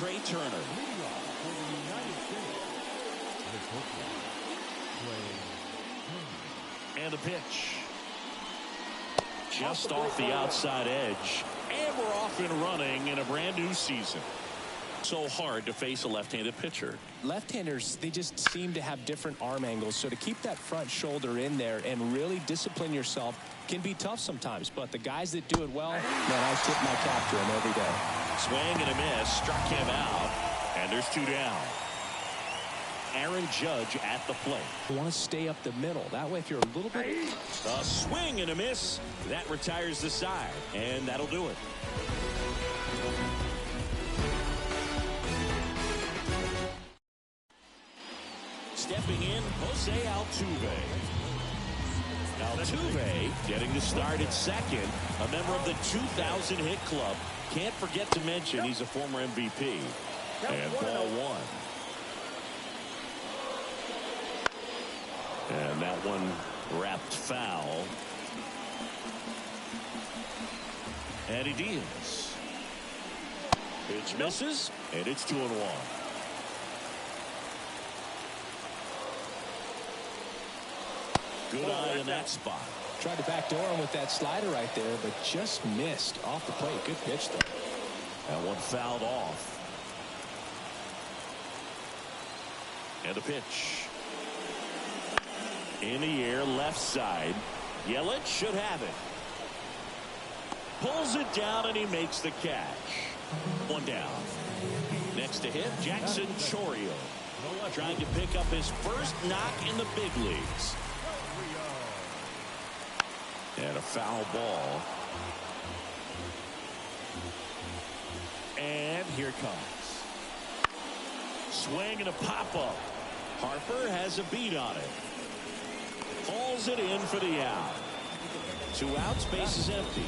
Trey Turner. And a pitch. Just off the outside edge. And we're off and running in a brand new season. So hard to face a left-handed pitcher. Left-handers, they just seem to have different arm angles. So to keep that front shoulder in there and really discipline yourself can be tough sometimes. But the guys that do it well, man, I tip my cap to them every day. Swing and a miss. Struck him out. And there's 2 down. Aaron Judge at the plate. You want to stay up the middle. That way, if you're a little bit... A swing and a miss. That retires the side. And that'll do it. Stepping in, Jose Altuve. Altuve getting the start at second. A member of the 2,000 hit club. Can't forget to mention he's a former MVP. And ball 1. And that one wrapped foul. Eddie Diaz. Pitch misses, and it's 2-1. Good eye in that spot. Tried to backdoor him with that slider right there, but just missed off the plate. Good pitch, though. That one fouled off. And a pitch. In the air, left side. Yelich should have it. Pulls it down, and he makes the catch. 1 down. Next to hit, Jackson Chourio. Trying to pick up his first knock in the big leagues. And a foul ball. And here it comes. Swing and a pop-up. Harper has a beat on it. Falls it in for the out. 2 outs, base is empty.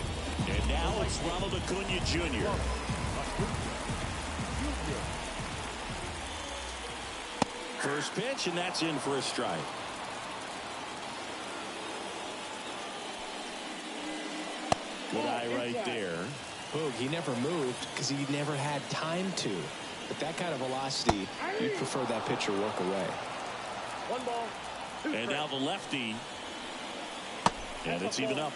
And now it's Ronald Acuna Jr. First pitch, and that's in for a strike. Good eye right there. Boog, he never moved because he never had time to. But that kind of velocity, you'd prefer that pitcher work away. 1 ball. And now the lefty. And it's even up.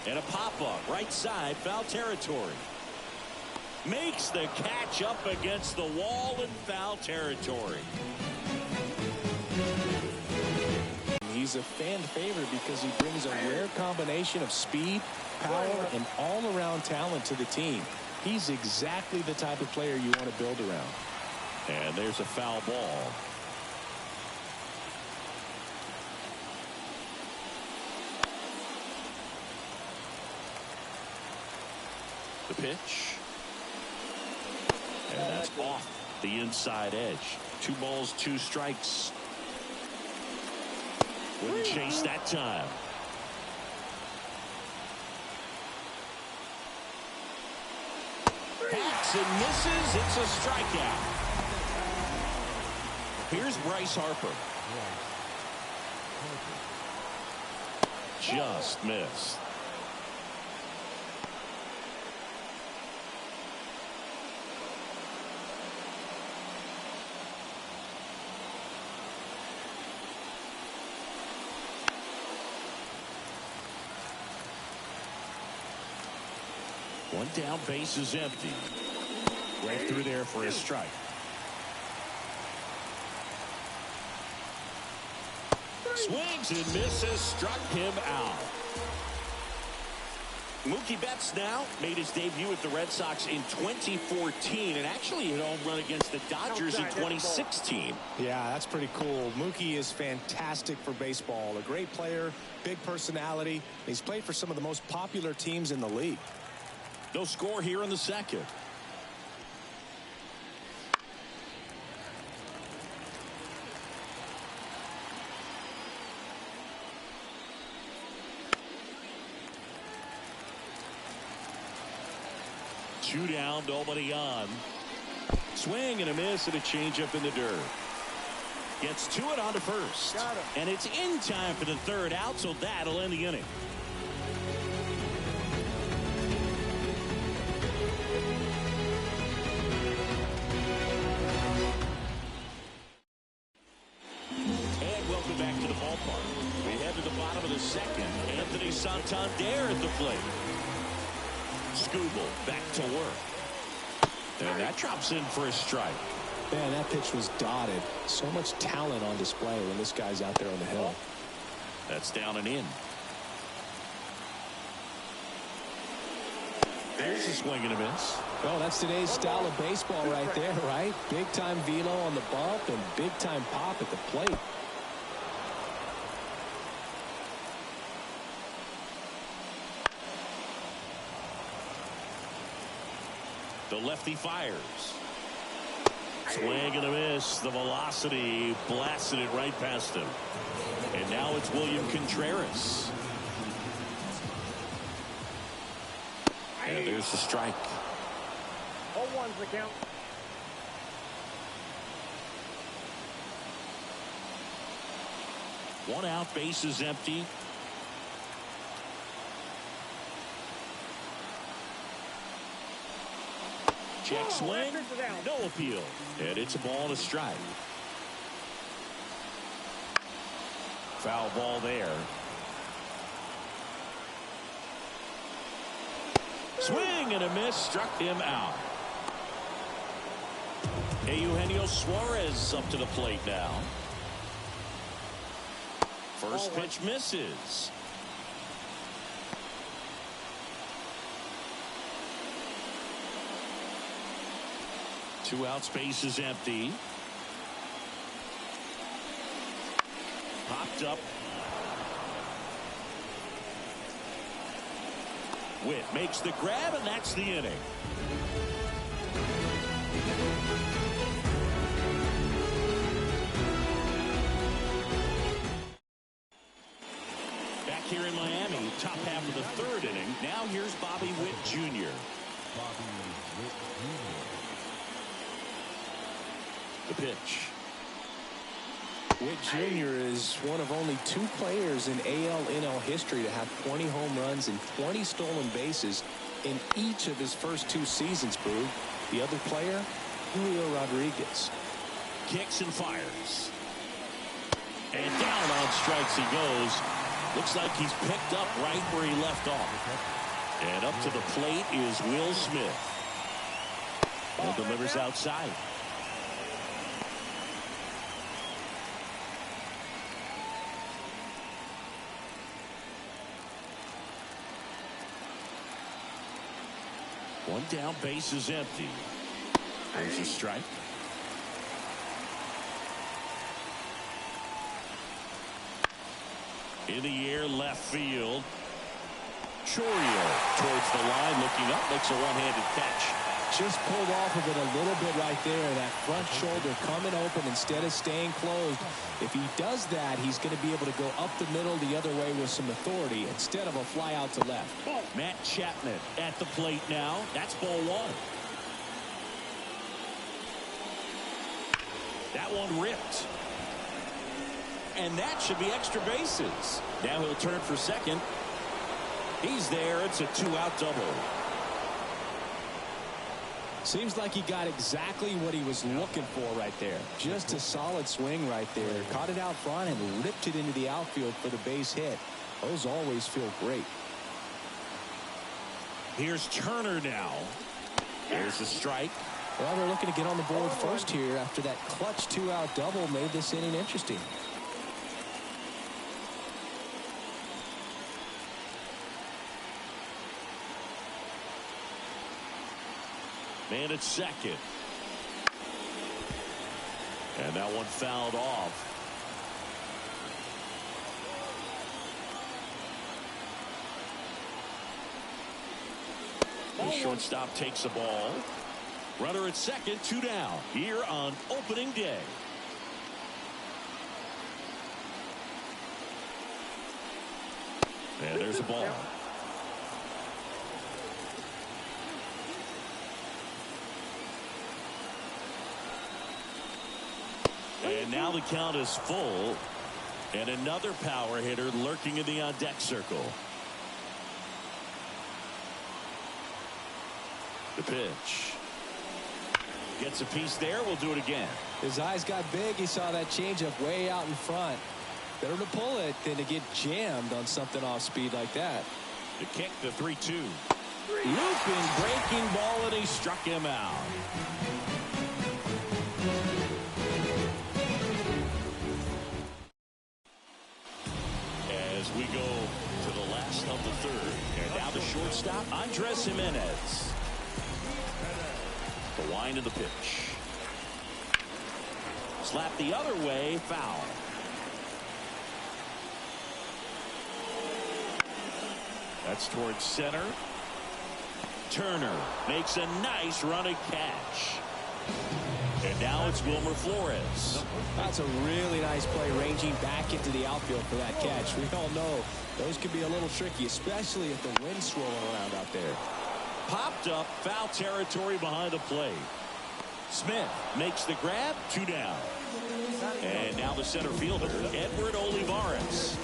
And a pop-up, right side, foul territory. Makes the catch up against the wall in foul territory. He's a fan favorite because he brings a rare combination of speed, power, and all-around talent to the team. He's exactly the type of player you want to build around. And there's a foul ball. The pitch. And that's off the inside edge. 2 balls, 2 strikes. Wouldn't chase that time. Hacks and misses. It's a strikeout. Here's Bryce Harper. Just missed. One down, base is empty. Right through there for a strike. Swings and misses, struck him out. Mookie Betts now made his debut with the Red Sox in 2014 and actually hit a home run against the Dodgers in 2016. Yeah, that's pretty cool. Mookie is fantastic for baseball. A great player, big personality. He's played for some of the most popular teams in the league. No score here in the second. Two down, nobody on. Swing and a miss and a changeup in the dirt. Gets to it on to first. And it's in time for the third out, so that'll end the inning. Santander at the plate. Scooble back to work. And that drops in for a strike. Man, that pitch was dotted. So much talent on display when this guy's out there on the hill. That's down and in. There's a swing and a miss. Well, that's today's style of baseball right there, right? Big-time velo on the bump and big-time pop at the plate. The lefty fires. Swing and a miss. The velocity blasted it right past him. And now it's William Contreras. And there's the strike. 0-1's the count. One out, base is empty. Check swing, no appeal. And it's a ball and a strike. Foul ball there. Swing and a miss, struck him out. Eugenio Suarez up to the plate now. First pitch misses. Two outs, base is empty. Popped up. Witt makes the grab, and that's the inning. Back here in Miami, top half of the third inning. Now here's Bobby Witt Jr. The pitch. Witt Jr. is one of only 2 players in AL/NL history to have 20 home runs and 20 stolen bases in each of his first 2 seasons, Boo. The other player, Julio Rodriguez. Kicks and fires. And down on strikes he goes. Looks like he's picked up right where he left off. And up to the plate is Will Smith. And delivers outside. One down, base is empty. There's a strike. In the air, left field. Chorio towards the line, looking up, makes a one-handed catch. Just pulled off of it a little bit right there. That front shoulder coming open instead of staying closed. If he does that, he's going to be able to go up the middle the other way with some authority instead of a fly out to left. Matt Chapman at the plate now. That's ball 1. That one ripped. And that should be extra bases. Now he'll turn for second. He's there. It's a 2-out double. Seems like he got exactly what he was looking for right there. Just a solid swing right there. Caught it out front and ripped it into the outfield for the base hit. Those always feel great. Here's Turner now. There's the strike. Well, they're looking to get on the board first here after that clutch 2-out double made this inning interesting. Man at second. And that one fouled off. The shortstop takes the ball. Runner at second, 2 down. Here on opening day. And there's a ball. And now the count is full. And another power hitter lurking in the on-deck circle. The pitch. Gets a piece there. We'll do it again. His eyes got big. He saw that changeup way out in front. Better to pull it than to get jammed on something off speed like that. The kick, the 3-2. Looping, breaking ball, and he struck him out. As we go to the last of the third. And now the shortstop, Andres Jimenez. The wind of the pitch. Slap the other way, foul. That's towards center. Turner makes a nice running catch. And now it's Wilmer Flores. That's a really nice play, ranging back into the outfield for that catch. We all know those can be a little tricky, especially if the wind's swirling around out there. Popped up, foul territory behind the plate. Smith makes the grab, 2 down. And now the center fielder, Edward Olivares.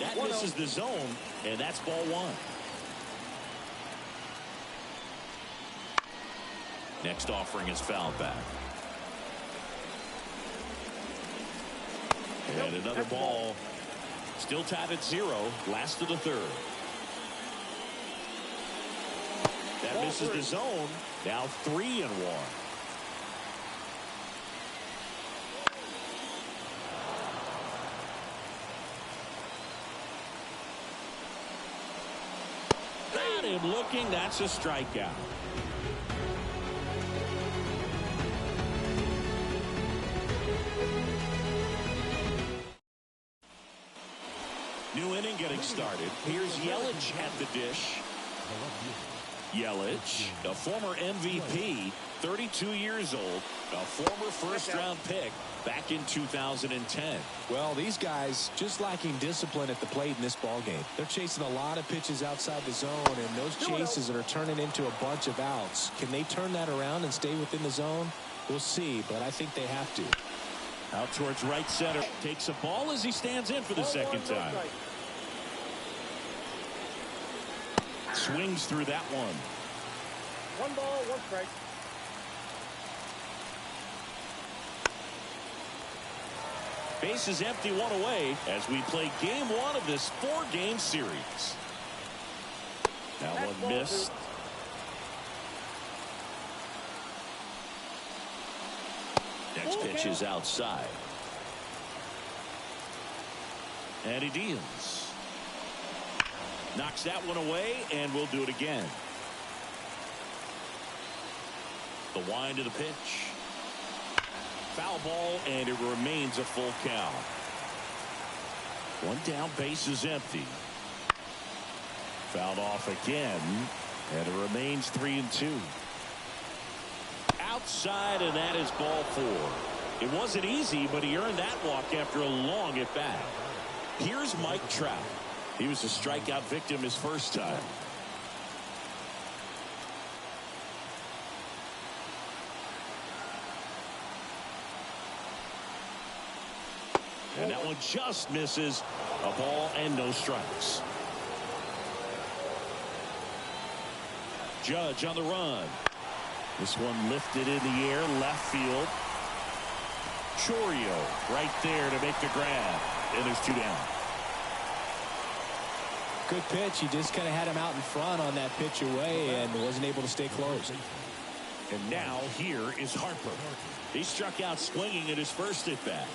That misses the zone, and that's ball 1. Next offering is fouled back. And another ball. Still tied at 0. Last of the third. That misses the zone. Now 3-1. Got him looking. That's a strikeout. New inning getting started. Here's Yelich at the dish. Yelich, a former MVP, 32 years old, a former first-round pick back in 2010. Well, these guys just lacking discipline at the plate in this ball game. They're chasing a lot of pitches outside the zone, and those chases are turning into a bunch of outs. Can they turn that around and stay within the zone? We'll see, but I think they have to. Out towards right center. Takes a ball as he stands in for the second time. Swings through that one. 1 ball, 1 strike. Base is empty, 1 away as we play game 1 of this 4-game series. That one missed. Next pitch is outside. And he deals. Knocks that one away, and we'll do it again. The wind of the pitch. Foul ball, and it remains a full count. 1 down, base is empty. Fouled off again, and it remains 3-2. Outside, and that is ball 4. It wasn't easy, but he earned that walk after a long at-bat. Here's Mike Trout. He was a strikeout victim his first time. And that one just misses. A ball and no strikes. Judge on the run. This one lifted in the air, left field. Chorio right there to make the grab. And there's 2 down. Good pitch. He just kind of had him out in front on that pitch away and wasn't able to stay close. And now here is Harper. He struck out swinging at his first at bat.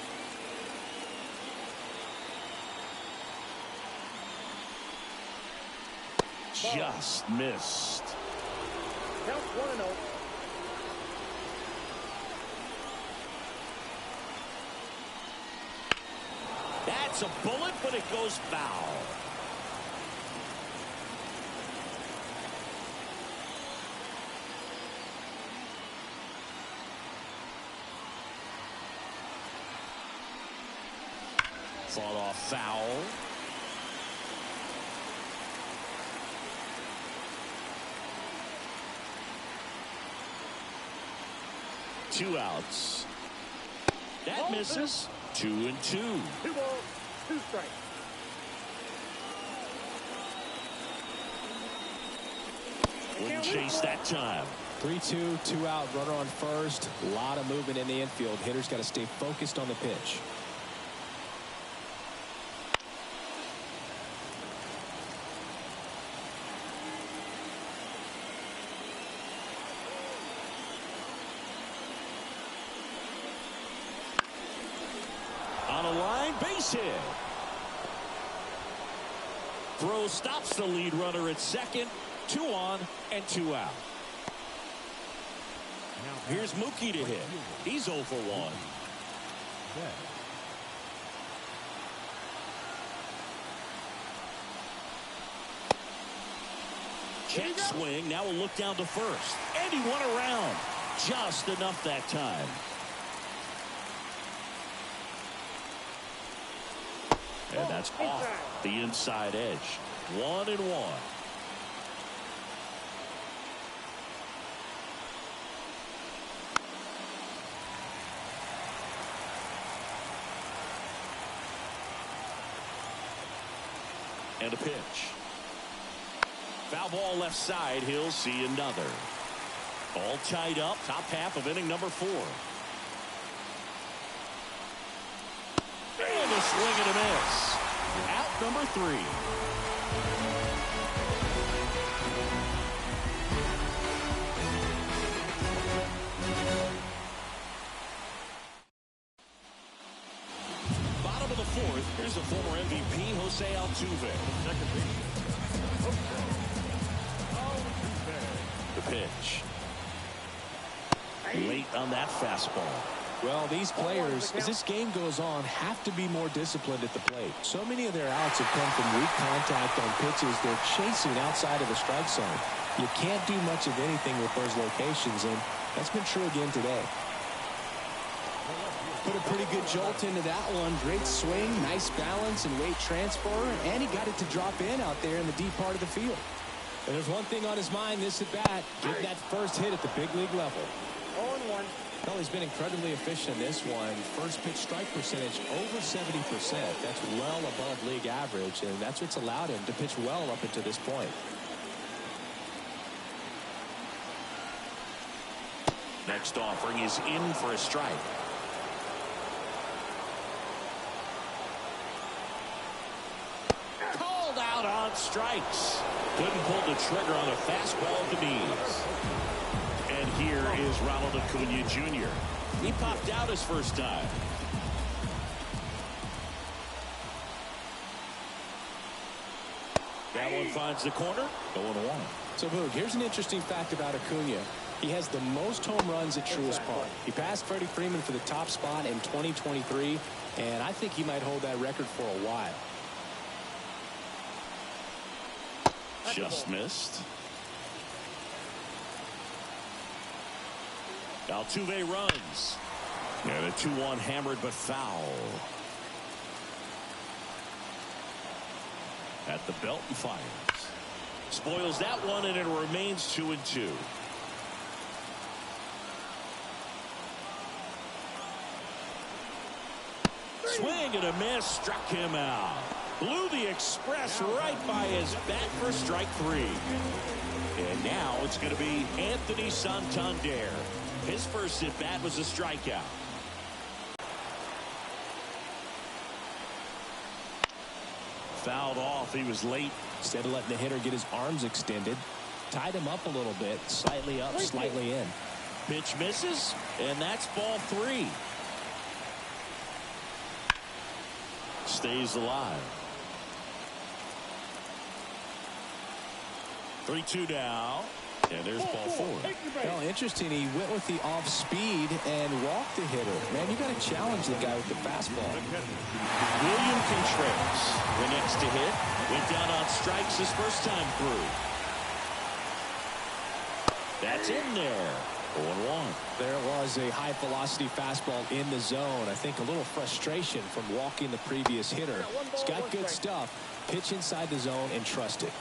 Just missed. Count 1-0. That's a bullet, but it goes foul. Fought off foul. Two outs. That misses. 2-2. 2 balls, 2 strikes. Wouldn't chase that time. 3-2, 2 out, runner on first. A lot of movement in the infield. Hitter's got to stay focused on the pitch. On a line, base hit. Throw stops the lead runner at second. 2 on and 2 out. Here's Mookie to hit. He's 0 for 1. Check swing. Now we'll look down to first. And he went around. Just enough that time. And that's off the inside edge. 1-1. And a pitch. Foul ball left side. He'll see another. All tied up. Top half of inning number 4. And a swing and a miss. Out number 3. Bottom of the 4th. Here's the former MVP, Jose Altuve. The pitch. Late on that fastball. Well, these players, as this game goes on, have to be more disciplined at the plate. So many of their outs have come from weak contact on pitches they're chasing outside of the strike zone. You can't do much of anything with those locations, and that's been true again today. Put a pretty good jolt into that one. Great swing, nice balance and weight transfer, and he got it to drop in out there in the deep part of the field. And there's one thing on his mind this at bat, getting that first hit at the big league level. 0-1. Well, he's been incredibly efficient in this one. First pitch strike percentage over 70%. That's well above league average, and that's what's allowed him to pitch well up until this point. Next offering is in for a strike. Called out on strikes. Couldn't pull the trigger on a fastball at the knees. And here is Ronald Acuna Jr. He popped out his first time. That one finds the corner. 0-1. So, Boog, here's an interesting fact about Acuna. He has the most home runs at Truist Park. He passed Freddie Freeman for the top spot in 2023, and I think he might hold that record for a while. Just missed. Altuve runs. And a 2-1 hammered but foul. At the belt and fires. Spoils that one, and it remains 2-2. Swing and a miss. Struck him out. Blew the express right by his bat for strike 3. And now it's going to be Anthony Santander. His first at bat was a strikeout. Fouled off. He was late. Instead of letting the hitter get his arms extended, tied him up a little bit. Slightly up, slightly in. Pitch misses, and that's ball 3. Stays alive. 3-2 now. And there's ball 4. Well, interesting. He went with the off speed and walked the hitter. Man, you got to challenge the guy with the fastball. William Contreras, the next to hit, went down on strikes his first time through. That's in there. 0-1. There was a high velocity fastball in the zone. I think a little frustration from walking the previous hitter. He's got good stuff. Pitch inside the zone and trust it.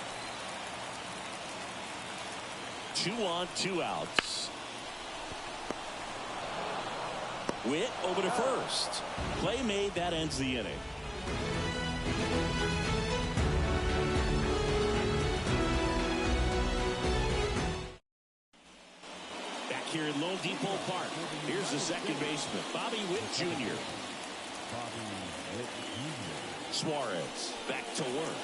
2 on, 2 outs. Witt over to first. Play made. That ends the inning. here at Lone Depot Park. Here's the second baseman, Bobby Witt Jr. Suarez back to work.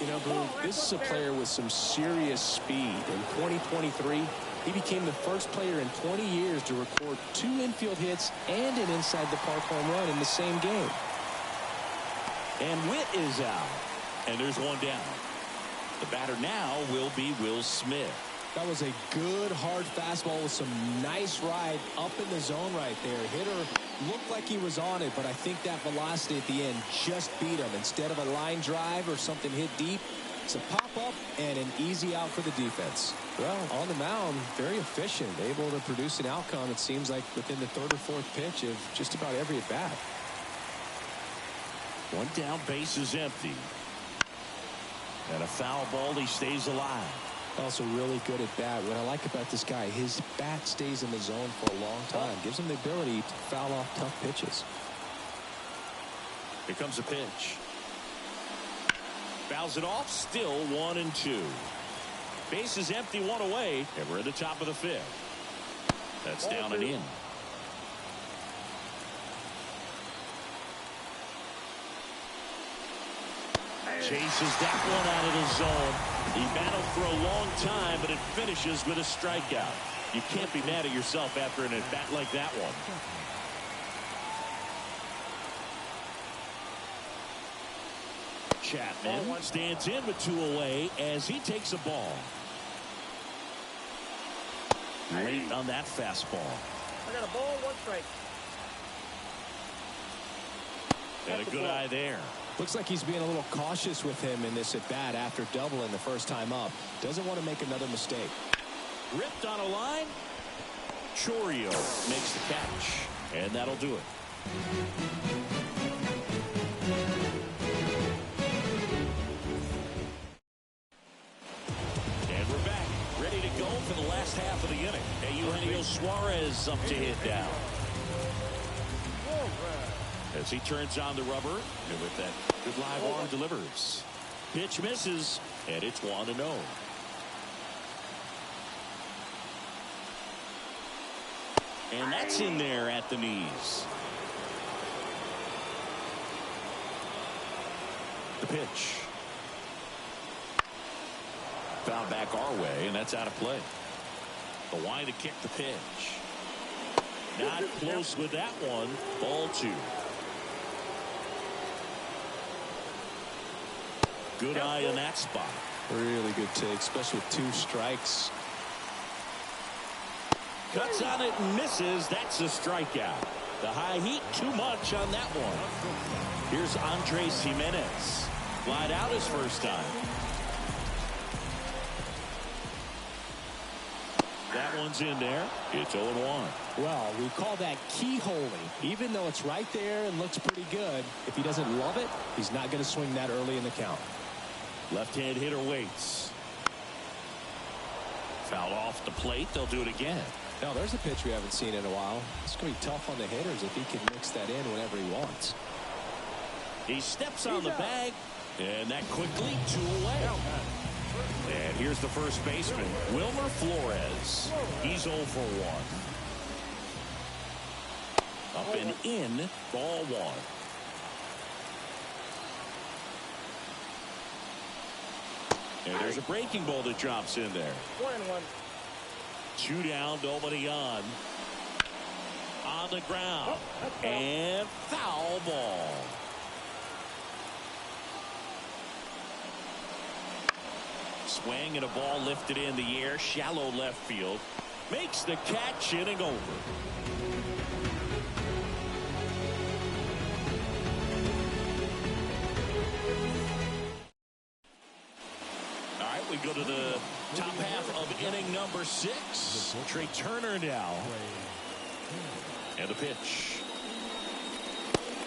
You know, Blue, this is a player with some serious speed. In 2023, he became the first player in 20 years to record 2 infield hits and an inside-the-park home run in the same game. And Witt is out. And there's one down. The batter now will be Will Smith. That was a good, hard fastball with some nice ride up in the zone right there. Hitter looked like he was on it, but I think that velocity at the end just beat him. Instead of a line drive or something hit deep, it's a pop-up and an easy out for the defense. Well, on the mound, very efficient, able to produce an outcome, it seems like, within the 3rd or 4th pitch of just about every at-bat. One down, base is empty. And a foul ball, he stays alive. Also really good at bat. What I like about this guy, his bat stays in the zone for a long time. Gives him the ability to foul off tough pitches. Here comes a pitch. Fouls it off, still 1-2. Base is empty, one away, and we're at the top of the 5th. That's down and in. Chases that one out of the zone. He battled for a long time, but it finishes with a strikeout. You can't be mad at yourself after an at-bat like that one. Chapman stands in with 2 away as he takes a ball. Late on that fastball. I got a ball, 1 strike. And a good eye there. Looks like he's being a little cautious with him in this at-bat after doubling the first time up. Doesn't want to make another mistake. Ripped on a line. Chorio makes the catch. And that'll do it. And we're back. Ready to go for the last half of the inning. Eugenio Suarez up to hit down. As he turns on the rubber, and with that good live arm delivers. Pitch misses, and it's 1-0. And that's in there at the knees. The pitch. Found back our way, and that's out of play. The line to kick the pitch. Not close with that one. Ball 2. Good eye in that spot. Really good take, especially with 2 strikes. Cuts on it and misses. That's a strikeout. The high heat, too much on that one. Here's Andres Jimenez. Flied out his first time. That one's in there. It's 0-1. Well, we call that keyholing. Even though it's right there and looks pretty good, if he doesn't love it, he's not going to swing that early in the count. Left-hand hitter waits. Fouled off the plate. They'll do it again. Now, there's a pitch we haven't seen in a while. It's going to be tough on the hitters if he can mix that in whenever he wants. He steps on the bag, and that quickly 2 away. And here's the first baseman, Wilmer Flores. He's 0 for 1. Up and in, ball 1. And there's a breaking ball that drops in there. 1-1. 2 down, nobody on. On the ground. And foul ball. Swing and a ball lifted in the air, shallow left field. Makes the catch, inning over. All right, we go to the top half of inning number 6. Trey Turner now. And the pitch.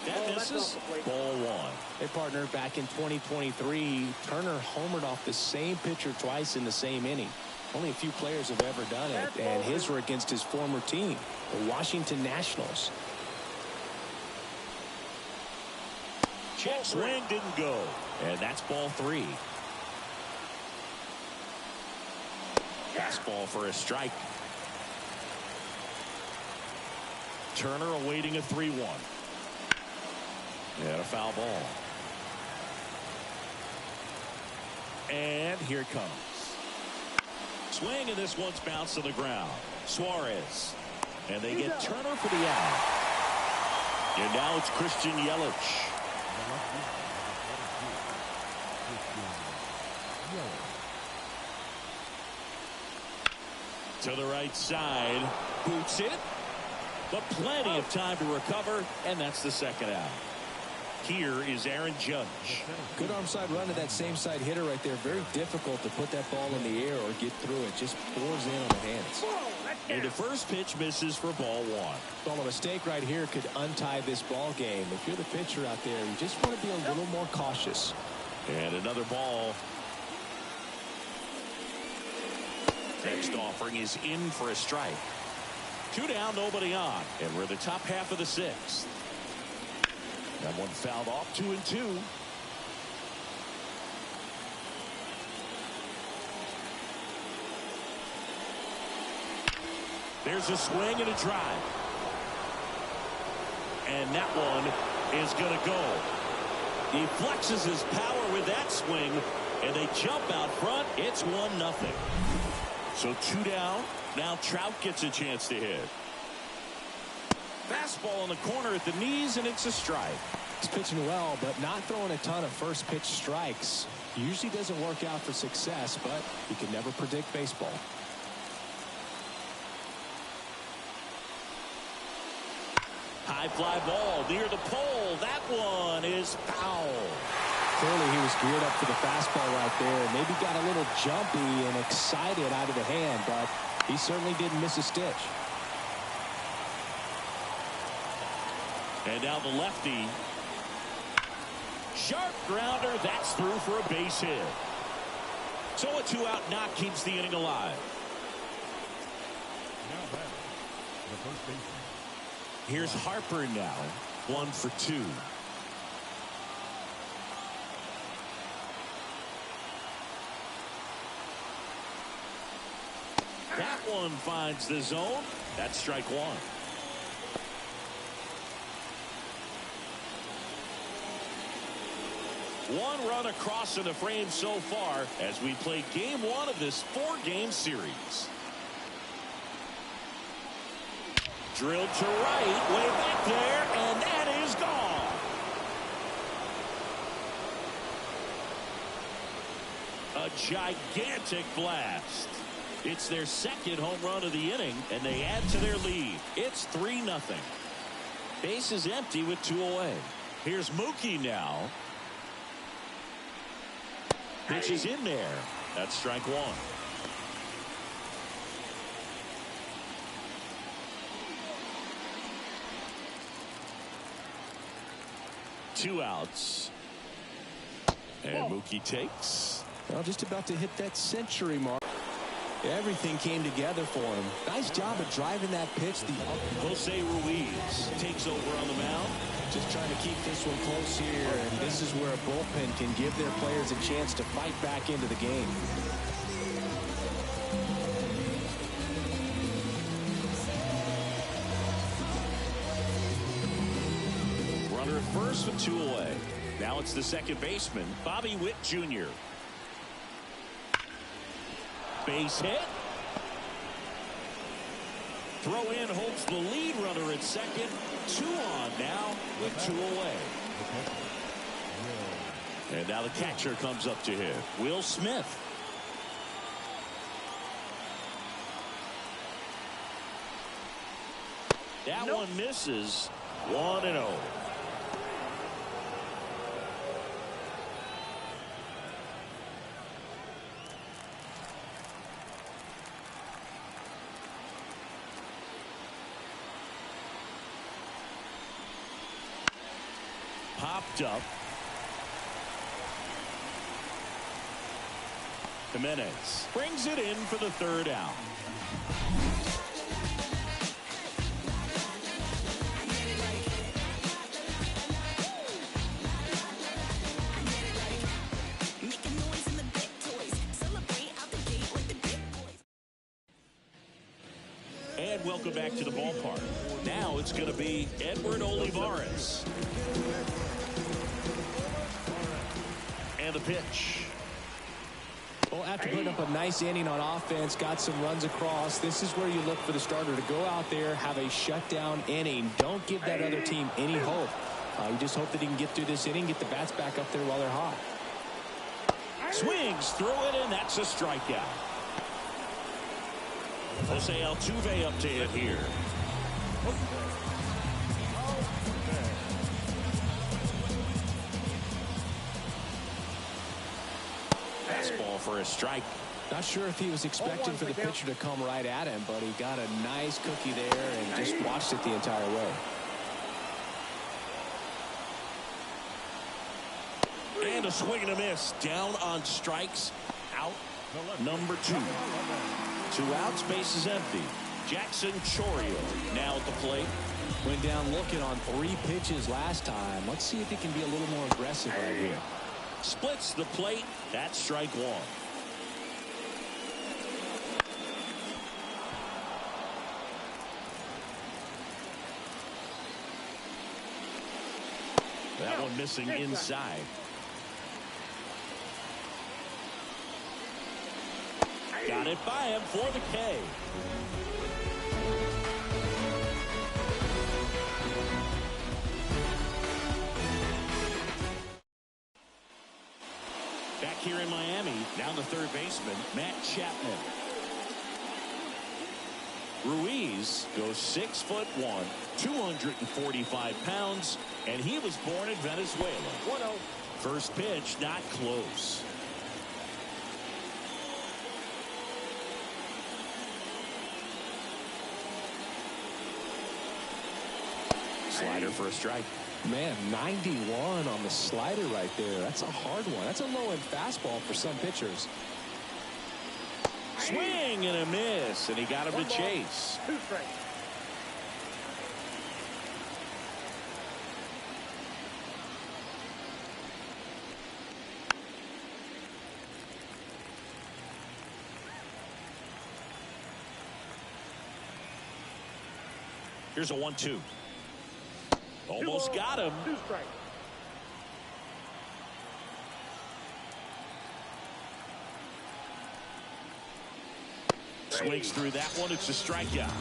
That misses. Ball 1. Hey, partner, back in 2023, Turner homered off the same pitcher twice in the same inning. Only a few players have ever done it, and his were against his former team, the Washington Nationals. Check swing didn't go, and that's ball 3. Fastball for a strike. Turner awaiting a 3-1. And a foul ball. And here it comes. Swing, and this one's bounced to the ground. Suarez. And they get Turner for the out. And now it's Christian Yelich. To the right side. Boots it. But plenty of time to recover. And that's the second out. Here is Aaron Judge. Good arm side run to that same side hitter right there. Very difficult to put that ball in the air or get through it. Just pours in on the hands. And the first pitch misses for ball one. Well, a mistake right here could untie this ball game. If you're the pitcher out there, you just want to be a little more cautious. And another ball. Next offering is in for a strike. 2 down, nobody on. And we're in the top half of the sixth. That one fouled off. 2-2. There's a swing and a drive. And that one is going to go. He flexes his power with that swing, and they jump out front. It's 1-0. So 2 down. Now Trout gets a chance to hit. Fastball in the corner at the knees, and it's a strike. He's pitching well, but not throwing a ton of first pitch strikes. Usually doesn't work out for success, but you can never predict baseball. High fly ball near the pole. That one is foul. Clearly he was geared up for the fastball right there. Maybe got a little jumpy and excited out of the hand, but he certainly didn't miss a stitch. And now the lefty. Sharp grounder. That's through for a base hit. So a 2-out knock keeps the inning alive. Here's Harper now. 1 for 2. That one finds the zone. That's strike 1. One run across in the frame so far as we play game 1 of this 4-game series. Drilled to right, way back there, and that is gone. A gigantic blast. It's their second home run of the inning, and they add to their lead. It's 3-0. Base is empty with 2 away. Here's Mookie now. Pitch is in there. That's strike 1. Two outs. And Mookie takes. Well, just about to hit that century mark. Everything came together for him. Nice job of driving that pitch. Jose Ruiz takes over on the mound. Just trying to keep this one close here, and this is where a bullpen can give their players a chance to fight back into the game. Runner at first with 2 away. Now it's the second baseman, Bobby Witt Jr. Base hit. Throw in holds the lead runner at second. 2 on now with 2 away. And now the catcher comes up to hit. Will Smith. That one misses. 1-0. Popped up. Jimenez brings it in for the 3rd out. And welcome back to the ballpark. Now it's going to be Edward Olivares. And the pitch. Well, after putting up a nice inning on offense, got some runs across, this is where you look for the starter to go out there, have a shutdown inning. Don't give that other team any hope. You just hope that he can get through this inning, get the bats back up there while they're hot. Swings through it, and that's a strikeout. Jose Altuve up to hit here. Fastball for a strike. Not sure if he was expecting for the pitcher to come right at him, but he got a nice cookie there and just watched it the entire way. And a swing and a miss. Down on strikes. Out. Number 2. 2 outs. Base is empty. Jackson Chourio now at the plate. Went down looking on 3 pitches last time. Let's see if he can be a little more aggressive right here. Splits the plate. That's strike 1. That one missing inside. Got it by him for the K. Back here in Miami, down the third baseman, Matt Chapman. Ruiz goes 6'1", 245 pounds, and he was born in Venezuela. 1-0. First pitch, not close. Slider for a strike. Man, 91 on the slider right there. That's a hard one. That's a low-end fastball for some pitchers. Swing and a miss, and he got him to chase. 2 strikes. Here's a 1-2. Almost got him. 2 strikes. Swings through that one. It's a strikeout.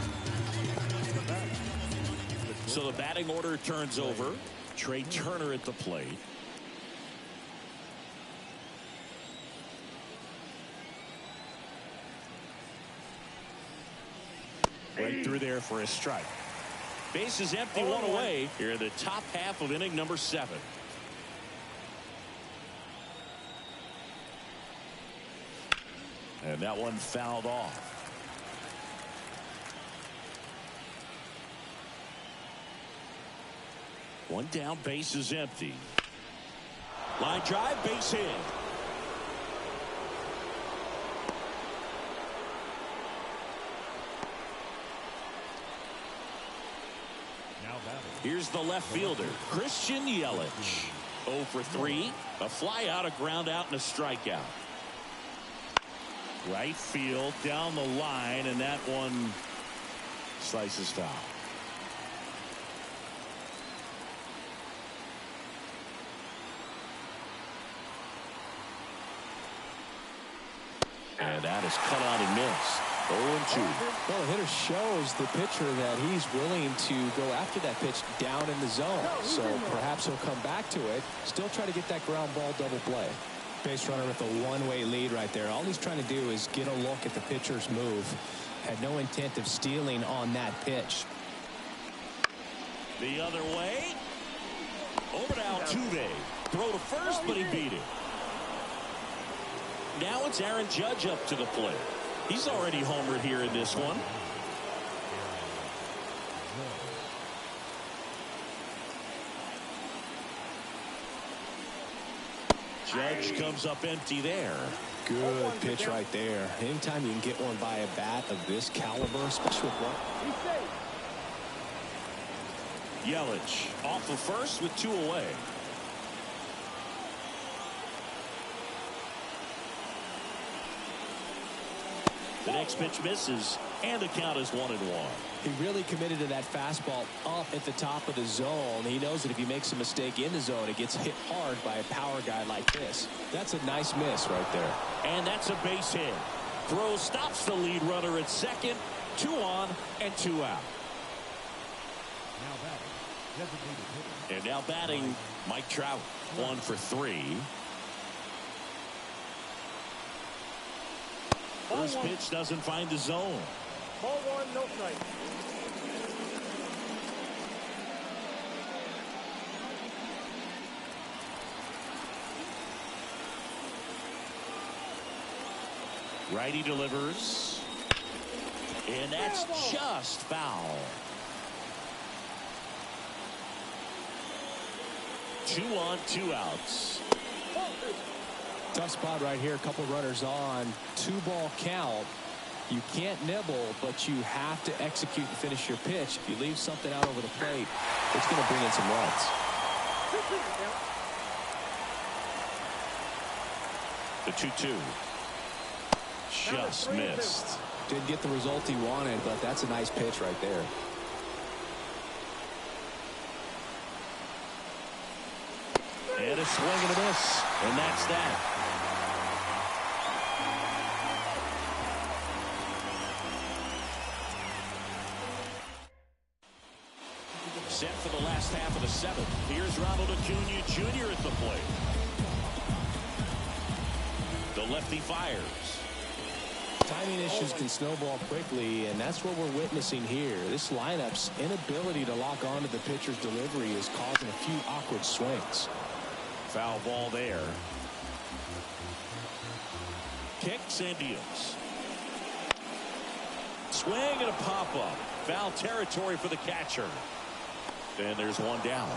So the batting order turns over. Trey Turner at the plate. Right through there for a strike. Base is empty, 1 away here in the top half of inning number 7. And that one fouled off. One down, base is empty. Line drive, base hit. Here's the left fielder, Christian Yelich. 0 for 3. A fly out, a ground out, and a strikeout. Right field, down the line, and that one slices foul. And that is cut out and missed. 0-2. Well, the hitter shows the pitcher that he's willing to go after that pitch down in the zone. So perhaps he'll come back to it. Still try to get that ground ball double play. Base runner with a one-way lead right there. All he's trying to do is get a look at the pitcher's move. Had no intent of stealing on that pitch. The other way. Over to Altuve. Throw to first, but he beat it. Now it's Aaron Judge up to the plate. He's already homered here in this one. Judge comes up empty there. Good pitch right there. Anytime you can get one by a bat of this caliber, especially with one. Yelich off of first with 2 away. The next pitch misses, and the count is 1-1. He really committed to that fastball up at the top of the zone. He knows that if he makes a mistake in the zone, it gets hit hard by a power guy like this. That's a nice miss right there. And that's a base hit. Throw stops the lead runner at second. 2 on and 2 out. And now batting, Mike Trout. 1 for 3. First pitch doesn't find the zone. Ball 1, no strike. Righty delivers. And that's just foul. 2 on, 2 outs. Tough spot right here. A couple runners on. 2-ball count. You can't nibble, but you have to execute and finish your pitch. If you leave something out over the plate, it's going to bring in some runs. The 2-2. Just missed. Didn't get the result he wanted, but that's a nice pitch right there. And a swing and a miss. And that's that. Set for the last half of the 7th. Here's Ronald Acuna Jr. at the plate. The lefty fires. Timing issues can snowball quickly, and that's what we're witnessing here. This lineup's inability to lock onto the pitcher's delivery is causing a few awkward swings. Foul ball there. Kicks and deals. Swing and a pop-up. Foul territory for the catcher. And there's 1 down.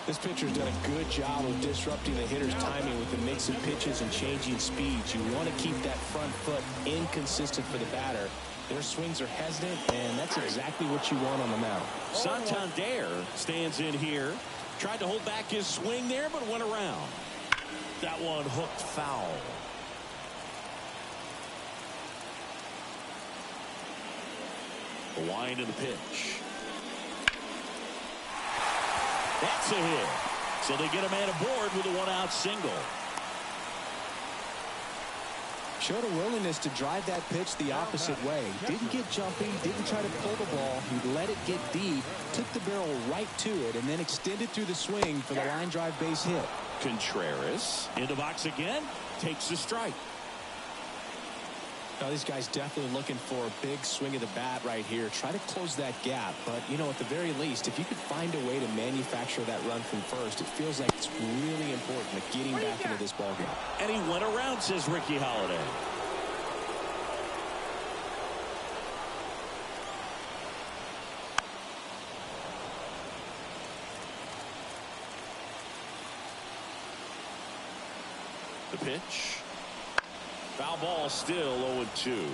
This pitcher's done a good job of disrupting the hitter's timing with the mix of pitches and changing speeds. You want to keep that front foot inconsistent for the batter. Their swings are hesitant, and that's exactly what you want on the mound. Santander stands in here. Tried to hold back his swing there, but went around. That one hooked foul. The wind of the pitch. That's a hit. So they get a man aboard with a 1-out single. Showed a willingness to drive that pitch the opposite way. Didn't get jumpy, didn't try to pull the ball. He let it get deep, took the barrel right to it, and then extended through the swing for the line drive base hit. Contreras in the box again, takes the strike. Now, this guy's definitely looking for a big swing of the bat right here. Try to close that gap. But, you know, at the very least, if you could find a way to manufacture that run from first, it feels like it's really important to getting back into this ballgame. And he went around, says Ricky Holiday. The pitch. Foul ball, still 0-2.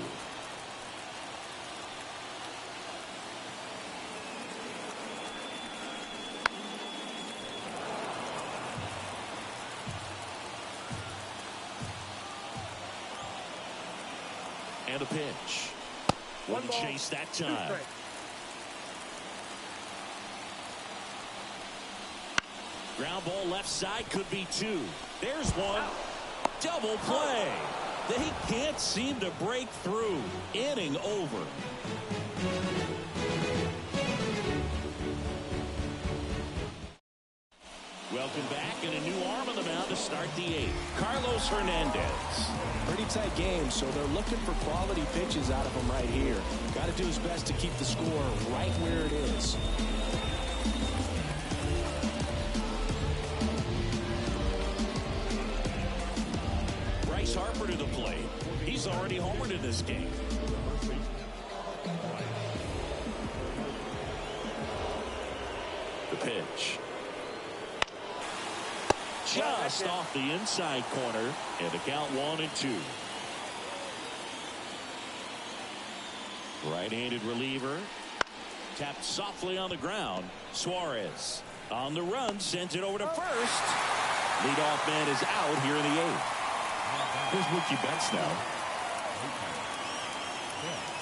And a pitch. Wouldn't chase that time. Ground ball left side, could be 2. There's 1. Double play. They can't seem to break through. Inning over. Welcome back, and a new arm on the mound to start the 8th. Carlos Hernandez. Pretty tight game, so they're looking for quality pitches out of him right here. Got to do his best to keep the score right where it is. Harper to the plate. He's already homered in this game. The pitch. Just off the inside corner, and the count 1-2. Right-handed reliever. Tapped softly on the ground. Suarez on the run, sends it over to first. Leadoff man is out here in the 8th. Here's Mookie Betts now. Yeah.